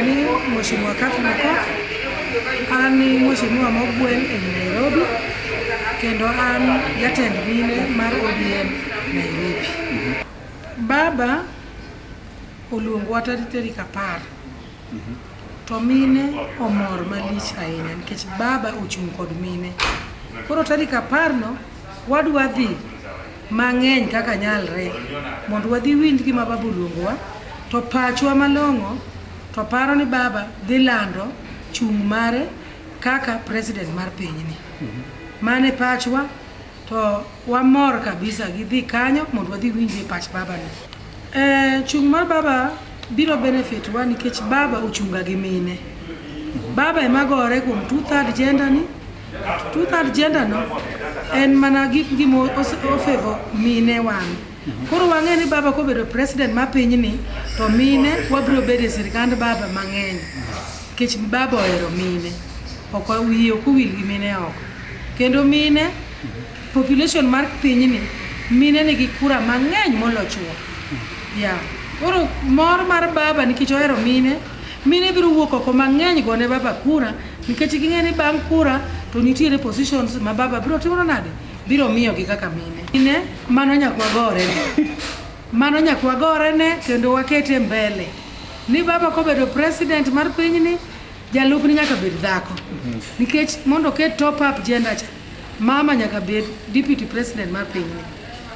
ni Mheshimiwa Catherine Okoth, an ni Mheshimiwa Mogwen e Nairobi, kendo an jatend mine mar ODM Nairobi. Baba oluongwa tarik 10 to mine omor malich ahinya nikech baba ochung' kod mine. Koro tarik 10 no wadwa dhi mang'eny kaka nyalre mondo wadhi winj gima baba oluongowa, to pachwa malong'o to paro ni baba dhi lando chung' mare kaka president mar pinyni. Mane pachwa, to wamor kabisa gi dhi kanyo mondo wadhi winj pach baba ni. Chung' mar baba biro benefit wa nikech baba ochunga gi mine. Baba ema gore kuom 2/3 gender ni. 2/3 gender no en mana gimo ofevo mine wan. Koro wang'e ni baba kobedo president mar pinyni, to mine wabiro bedo e sirkand baba mang'eny nikech baba ohero mine, ok wiye ok owil gi mine oko. Kendo mine, population mar pinyni, mine nigi kura mang'eny moloyo chuo. Koro mor mar baba nikech ohero mine biro wuok oko mang'eny gone baba kura, nikech ging'e ni bang' kura to nitiere positions ma baba biro timo nade, biro miyo gi kaka mine. Mano nyakwa gore ne. Mano nyakwa gore ne kendo wakete mbele. Ni baba kobedo president mar pinyni, jalupni nyaka bed dhako. Nikech mondo ket top up gender cha, mama nyaka bed deputy president mar pinyni.